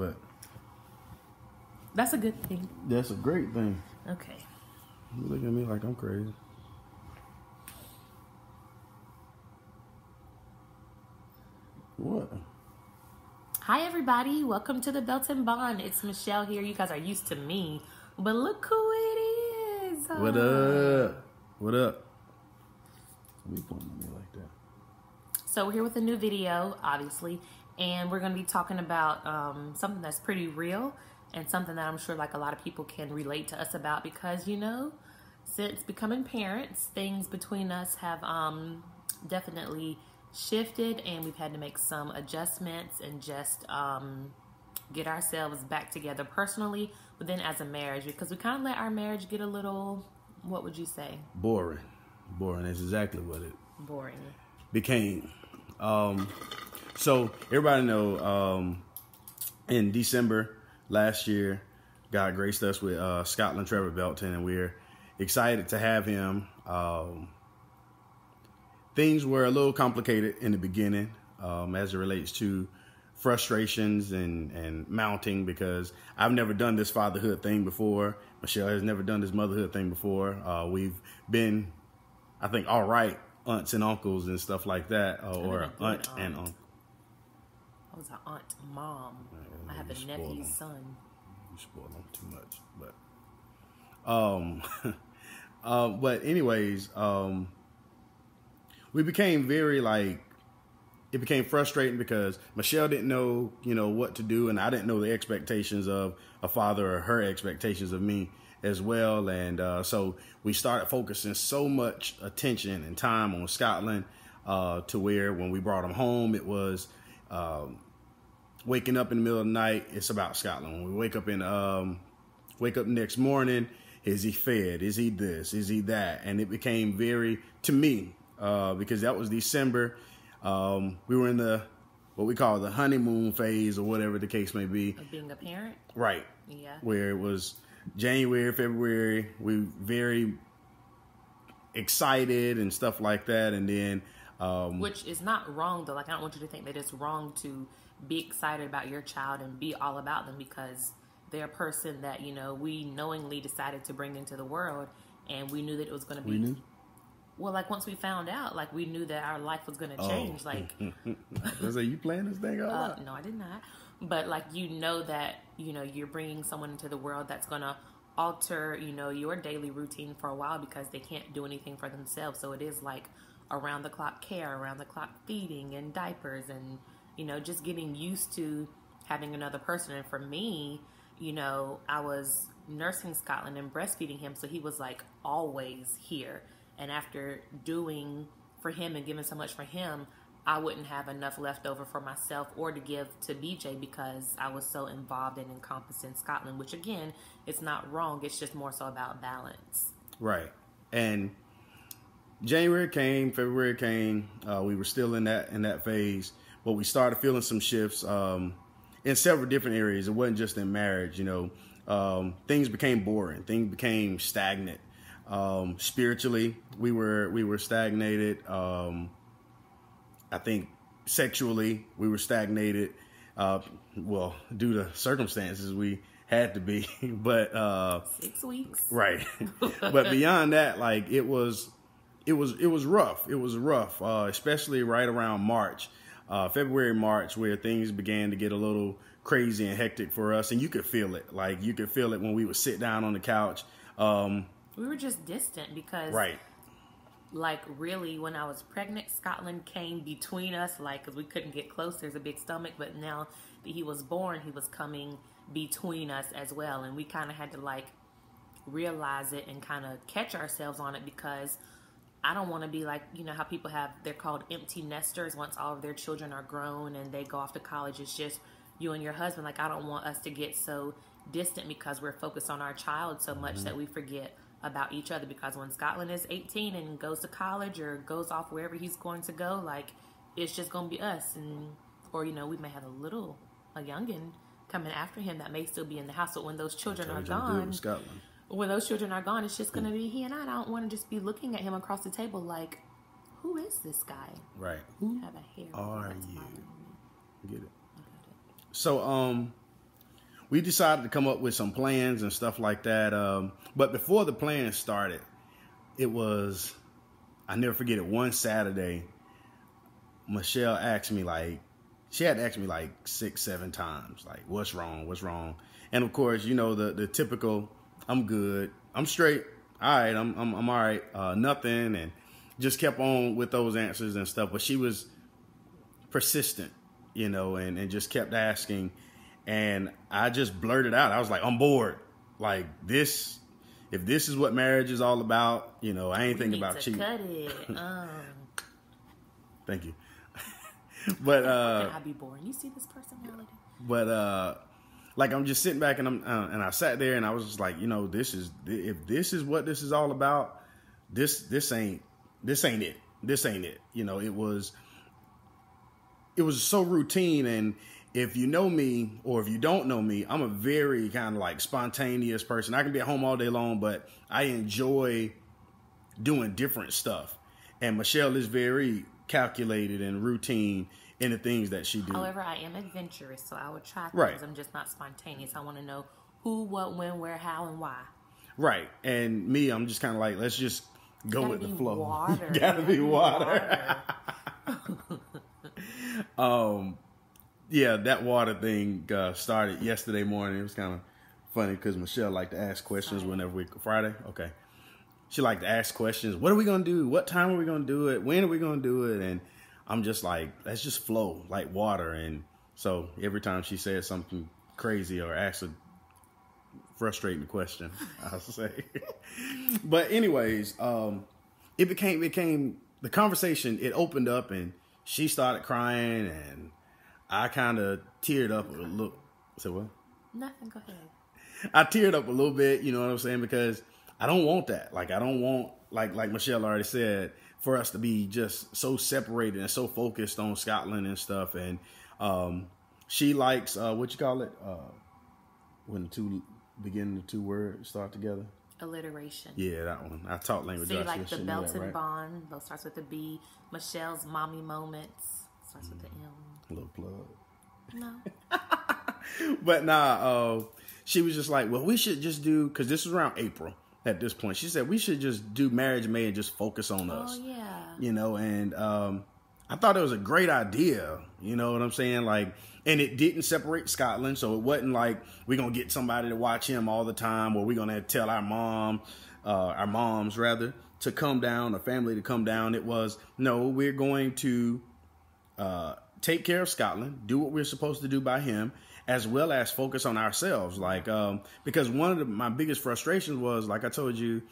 but that's a good thing. That's a great thing. Okay. You look at me like I'm crazy. What? Hi, everybody. Welcome to the Belt and Bond. It's Michelle here. You guys are used to me, but look who it is. What up? What up? Why you pointing at me like that? So we're here with a new video, obviously, and we're going to be talking about something that's pretty real and something that I'm sure like a lot of people can relate to us about because, you know, since becoming parents, things between us have definitely shifted, and we've had to make some adjustments and just get ourselves back together personally, but then as a marriage, because we kind of let our marriage get a little, what would you say? Boring. That's exactly what it became. So everybody know in December last year, God graced us with Scotland Trevor Belton, and we're excited to have him. Things were a little complicated in the beginning as it relates to frustrations and mounting, because I've never done this fatherhood thing before. Michelle has never done this motherhood thing before. We've been, I think, all right, aunts and uncles and stuff like that, or aunt and uncle. I was an aunt, mom. I have a nephew's son. You spoil them too much, but anyways, we became very it became frustrating because Michelle didn't know, what to do, and I didn't know the expectations of a father or her expectations of me as well. And so we started focusing so much attention and time on Scotland to where when we brought him home, it was waking up in the middle of the night, it's about Scotland. When we wake up next morning, is he fed? Is he this? Is he that? And it became very, to me, because that was December. We were in what we call the honeymoon phase, or whatever the case may be. Of being a parent? Right. Yeah. Where it was January, February, we were very excited and stuff like that. And then... which is not wrong, though. Like, I don't want you to think that it's wrong to be excited about your child and be all about them, because they're a person that, we knowingly decided to bring into the world, and we knew that it was going to be... We knew? Well, like, once we found out, like, we knew that our life was going to change. Like, I was like, you planned this thing out? No, I did not. But, like, that, you're bringing someone into the world that's going to alter, your daily routine for a while, because they can't do anything for themselves. So it is like around the clock care, around the clock feeding and diapers, and, just getting used to having another person. And for me, I was nursing Scotland and breastfeeding him. So he was like always here. And after doing for him and giving so much for him, I wouldn't have enough left over for myself or to give to BJ, because I was so involved and encompassed in Scotland, which, again, it's not wrong. It's just more so about balance. Right. And January came, February came. We were still in that phase, but we started feeling some shifts in several different areas. It wasn't just in marriage. Things became boring. Things became stagnant. Spiritually, we were stagnated. I think sexually we were stagnated. Well, due to circumstances, we had to be, but 6 weeks. Right. But beyond that, like, it was rough. It was rough, especially right around March, February, March, where things began to get a little crazy and hectic for us. And you could feel it. Like, you could feel it when we would sit down on the couch. We were just distant because, right. Like, really, when I was pregnant, Scotland came between us, like, because we couldn't get close. There's a big stomach. But now that he was born, he was coming between us as well. And we kind of had to, like, realize it and kind of catch ourselves on it, because I don't want to be like, how people they're called empty nesters once all of their children are grown and they go off to college. It's just you and your husband. Like, I don't want us to get so distant because we're focused on our child so much that we forget about each other. Because when Scotland is 18 and goes to college or goes off wherever he's going to go, like, it's just going to be us. Or, we may have a youngin coming after him that may still be in the house. But when those children are gone, it's just going to be he and I. I don't want to just be looking at him across the table like, who is this guy? Right. Who have a hair? Are you? Get it. So, we decided to come up with some plans and stuff like that. But before the plan started, it was, I never forget it, one Saturday, Michelle asked me like, she had asked me like 6-7 times, like, what's wrong? What's wrong? And of course, you know, the typical, I'm good, I'm straight, all right, I'm all right, nothing, and just kept on with those answers and stuff. But she was persistent, you know, and just kept asking. And I just blurted out, I was like, I'm bored. Like, this, if this is what marriage is all about, you know, I ain't thinking about cheating. Cut it. Thank you. But Can I be boring? You see this personality? But like, I'm just sitting back, and I sat there, and I was just like, you know, if this is what this is all about, this ain't it. This ain't it. You know, it was so routine. And if you know me, or if you don't know me, I'm a very kind of like spontaneous person. I can be at home all day long, but I enjoy doing different stuff. And Michelle is very calculated and routine in the things that she do. However, I am adventurous, so I would try things. Right. I'm just not spontaneous. I want to know who, what, when, where, how, and why. Right. And me, I'm just kind of like, let's just go with the flow. Water. Gotta be water. Yeah, that water thing started yesterday morning. It was kind of funny because Michelle liked to ask questions whenever Friday? Okay. She liked to ask questions. What are we going to do? What time are we going to do it? When are we going to do it? And I'm just like, let's just flow like water. And so every time she says something crazy or asks a frustrating question, I'll say. But anyways, it became the conversation. It opened up, and she started crying, and I kind of teared up a little. Say what? Nothing. Go ahead. I teared up a little bit. You know what I'm saying? Because I don't want that. Like, I don't want, like Michelle already said, for us to be just so separated and so focused on Scotland and stuff. And she likes, what you call it? When the two words start together? Alliteration. Yeah, that one. I taught language. So you like the Belton Belton Bond. Those starts with the B. Michelle's Mommy Moments starts with the M. A little plug. No. But nah, she was just like, well, we should just do, because this was around April at this point. She said, we should just do Marriage May and just focus on us. Oh, yeah. You know, and I thought it was a great idea. You know what I'm saying? Like, and it didn't separate Scotland. So it wasn't like we're going to get somebody to watch him all the time, or we're going to tell our moms rather, to come down, a family to come down. It was, no, we're going to take care of Scotland, do what we're supposed to do by him, as well as focus on ourselves. Like, because one of my biggest frustrations was, like I told you,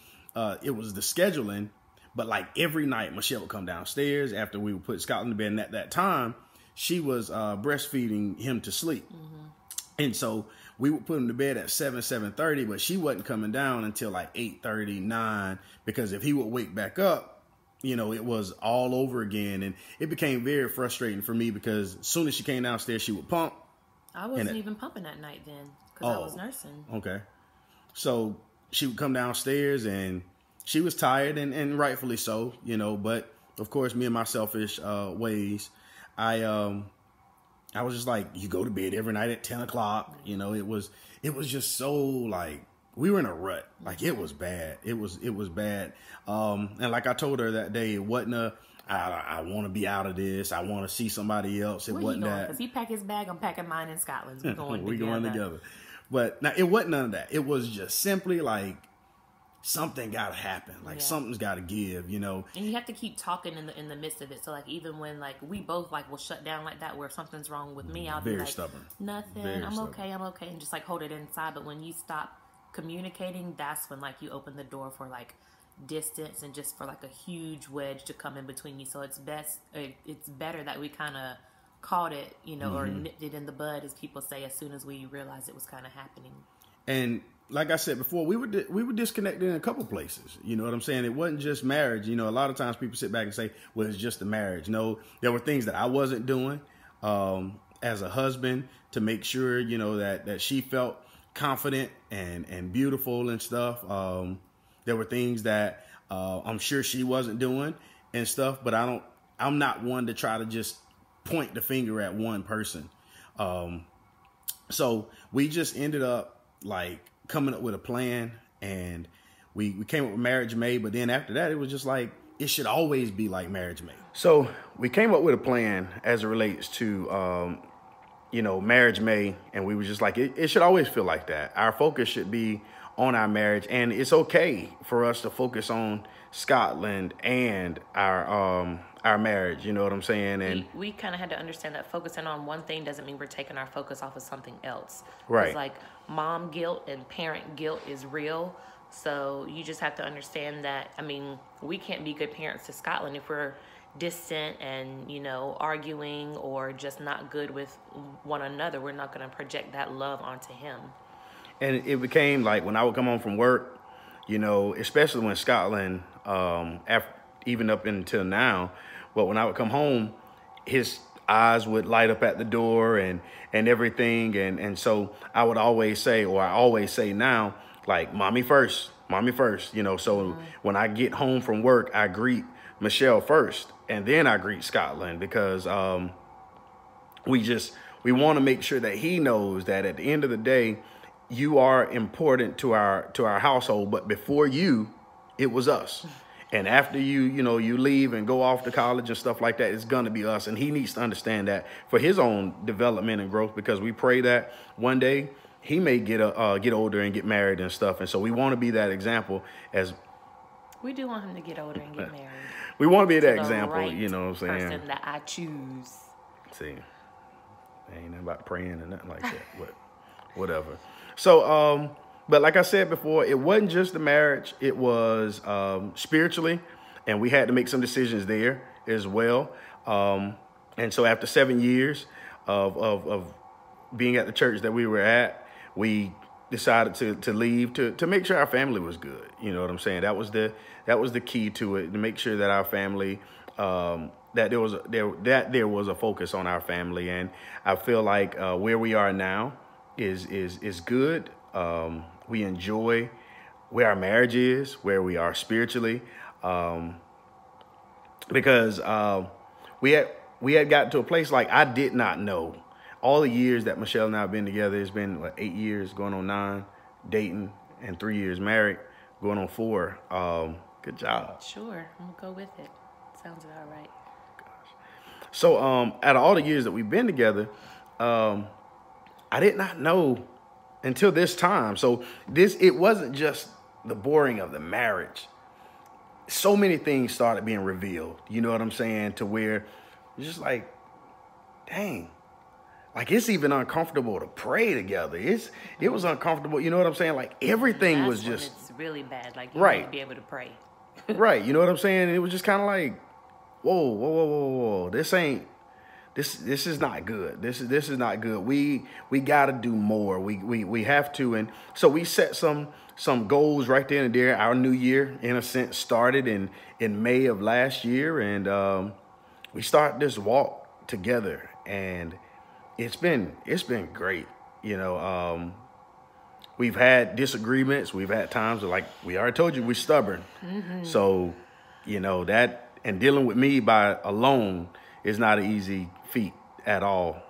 it was the scheduling. But like every night, Michelle would come downstairs after we would put Scotland to bed. And at that time, she was breastfeeding him to sleep. Mm-hmm. And so we would put him to bed at 7:30, but she wasn't coming down until like 8:30, 9, because if he would wake back up, you know, it was all over again. And it became very frustrating for me, because as soon as she came downstairs, she would pump. I wasn't even pumping that night then, because I was nursing. Okay. So she would come downstairs, and she was tired, and rightfully so, you know. But of course, me and my selfish ways, I was just like, you go to bed every night at 10 o'clock. You know, it was just so like, we were in a rut. Like, it was bad. It was bad. And like I told her that day, it wasn't I want to be out of this. I want to see somebody else. It wasn't that. Because he packed his bag, I'm packing mine in Scotland. We're going We're together. going together. But now, it wasn't none of that. It was just simply like, something got to happen. Like, something's got to give, you know. And you have to keep talking in the midst of it. So like, even when like we both like will shut down like that, where something's wrong with me, I'll be like, stubborn. Nothing. Very I'm stubborn. okay. I'm okay, and just like hold it inside. But when you stop communicating, that's when like you open the door for like distance, and just for like a huge wedge to come in between you. So it's better that we kind of caught it, you know, or nipped it in the bud, as people say, as soon as we realized it was kind of happening. And like I said before, we were disconnected in a couple places. You know what I'm saying? It wasn't just marriage. You know, a lot of times people sit back and say, well, it's just the marriage. No, there were things that I wasn't doing as a husband to make sure, you know, that she felt confident and beautiful and stuff. There were things that I'm sure she wasn't doing and stuff, but I'm not one to try to just point the finger at one person. So we just ended up like coming up with a plan, and we came up with Marriage May. But then after that, it was just like, it should always be like Marriage May. So we came up with a plan as it relates to, Marriage May. And we were just like, it should always feel like that. Our focus should be on our marriage. And it's okay for us to focus on Scotland and our marriage, you know what I'm saying? And we kind of had to understand that focusing on one thing doesn't mean we're taking our focus off of something else. Right. It's like mom guilt and parent guilt is real. So you just have to understand that, I mean, we can't be good parents to Scotland if we're distant and, arguing or just not good with one another. We're not going to project that love onto him. And it became like when I would come home from work, especially when Scotland, even up until now, but when I would come home, his eyes would light up at the door and everything. And so I would always say, or I always say now, like, mommy first, So when I get home from work, I greet Michelle first, and then I greet Scotland, because we want to make sure that he knows that at the end of the day, you are important to our household. But before you, it was us. And after you leave and go off to college and stuff like that, it's going to be us. And he needs to understand that for his own development and growth, because we pray that one day he may get older and get married and stuff. And so we want to be that example. As we do want him to get older and get married. We want to be that example, right, you know what I'm saying? Person that I choose. See, ain't nothing about praying and nothing like that, but whatever. So, but like I said before, it wasn't just the marriage. It was spiritually, and we had to make some decisions there as well. And so after 7 years of being at the church that we were at, we decided to leave to make sure our family was good. You know what I'm saying? That was the key to it, to make sure that our family, that there was a focus on our family. And I feel like where we are now is good. We enjoy where our marriage is, where we are spiritually, because we had gotten to a place like I did not know. All the years that Michelle and I have been together, it's been 8 years, going on 9, dating, and 3 years married, going on 4. Good job. Sure, I'm gonna go with it. Sounds about right. Gosh. So, out of all the years that we've been together, I did not know until this time. So it wasn't just the boring of the marriage. So many things started being revealed. You know what I'm saying? To where it's just like, dang. Like, it's even uncomfortable to pray together. It was uncomfortable. You know what I'm saying? Like, everything was just. It's really bad. Like, you right. need to be able to pray. Right. You know what I'm saying? It was just kind of like, whoa. This is not good. This is not good. We got to do more. We have to. And so we set some goals right then and there. Our new year, in a sense, started in May of last year, and we started this walk together, and it's been great. We've had disagreements. We've had times where, like we already told you, we're stubborn. Mm-hmm. So, that, and dealing with me by alone is not an easy feat at all.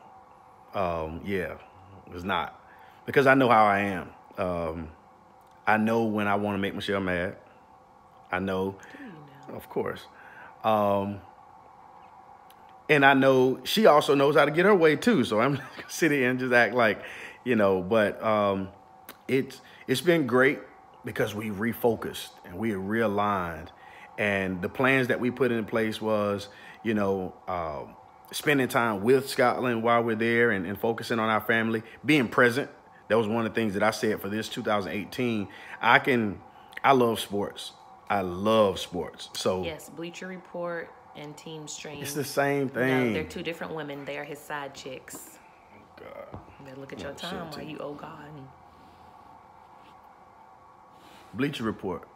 It's not, because I know how I am. I know when I want to make Michelle mad. I know, of course. And I know she also knows how to get her way too. So I'm sitting here and just act like, but it's been great because we refocused and we realigned. And the plans that we put in place was, spending time with Scotland while we're there and focusing on our family, being present. That was one of the things that I said for this 2018. I love sports. I love sports. So yes, Bleacher Report and Team Stream. It's the same thing. No, they're two different women. They are his side chicks. Oh, God. They look at your time while you owe God. Bleacher Report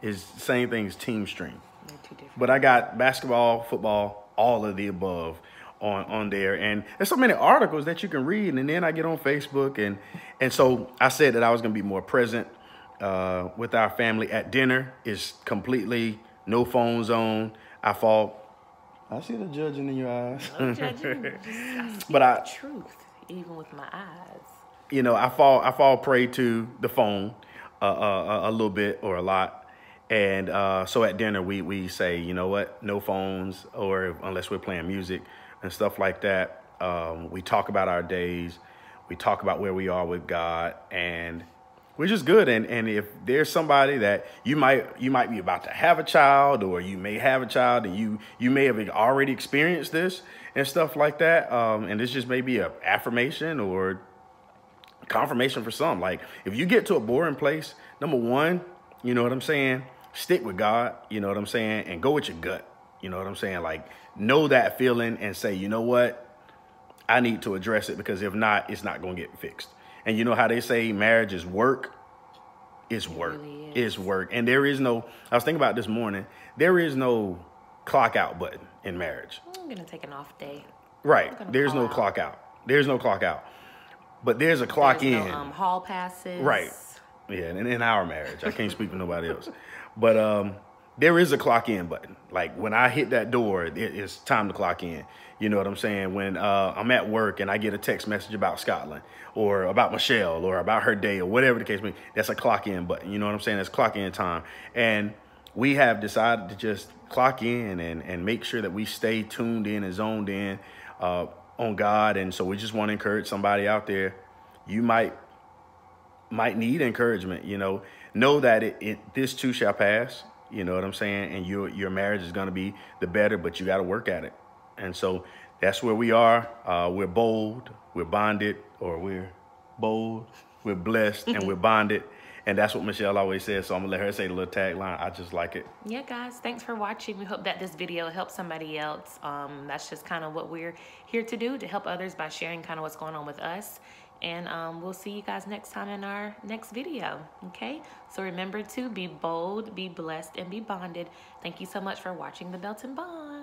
is the same thing as Team Stream. They're two different. But I got basketball, football, all of the above on there. And there's so many articles that you can read. And then I get on Facebook. And so I said that I was going to be more present with our family at dinner. Is completely no phone zone. I see the judging in your eyes. No judging. But truth. even with my eyes. You know, I fall prey to the phone a little bit or a lot. And so at dinner, we say, you know what, no phones, or unless we're playing music and stuff like that. We talk about our days. We talk about where we are with God, and we're just good. And if there's somebody that you might be about to have a child, or you may have a child, and you may have already experienced this and stuff like that, and this just may be an affirmation or confirmation for some. Like, if you get to a boring place, number one, you know what I'm saying, stick with God, you know what I'm saying, and go with your gut, you know what I'm saying. Like, know that feeling and say, you know what, I need to address it, because if not, it's not going to get fixed. And you know how they say marriage is work? It's work. Really it's work. And there is no, I was thinking about this morning, there is no clock out button in marriage. I'm going to take an off day. Right. There's no clock out. There's no clock out. But there's a clock in. No hall passes. Right. Yeah, and in our marriage, I can't speak for nobody else. But there is a clock in button. Like, when I hit that door, it's time to clock in. You know what I'm saying? When I'm at work and I get a text message about Scotland, or about Michelle, or about her day, or whatever the case may be, that's a clock in button. You know what I'm saying? That's clock in time. And we have decided to just clock in and make sure that we stay tuned in and zoned in on God. And so we just want to encourage somebody out there. You might need encouragement, you know that this too shall pass, you know what I'm saying? And your marriage is going to be the better, but you got to work at it. And so that's where we are. We're bold, we're bonded, or we're bold, we're blessed, and we're bonded. And that's what Michelle always says. So I'm gonna let her say the little tagline. I just like it. Yeah, guys, thanks for watching. We hope that this video helps somebody else. That's just kind of what we're here to do, to help others by sharing kind of what's going on with us. And we'll see you guys next time in our next video. Okay, so remember to be bold, be blessed, and be bonded. Thank you so much for watching the Belton Bond.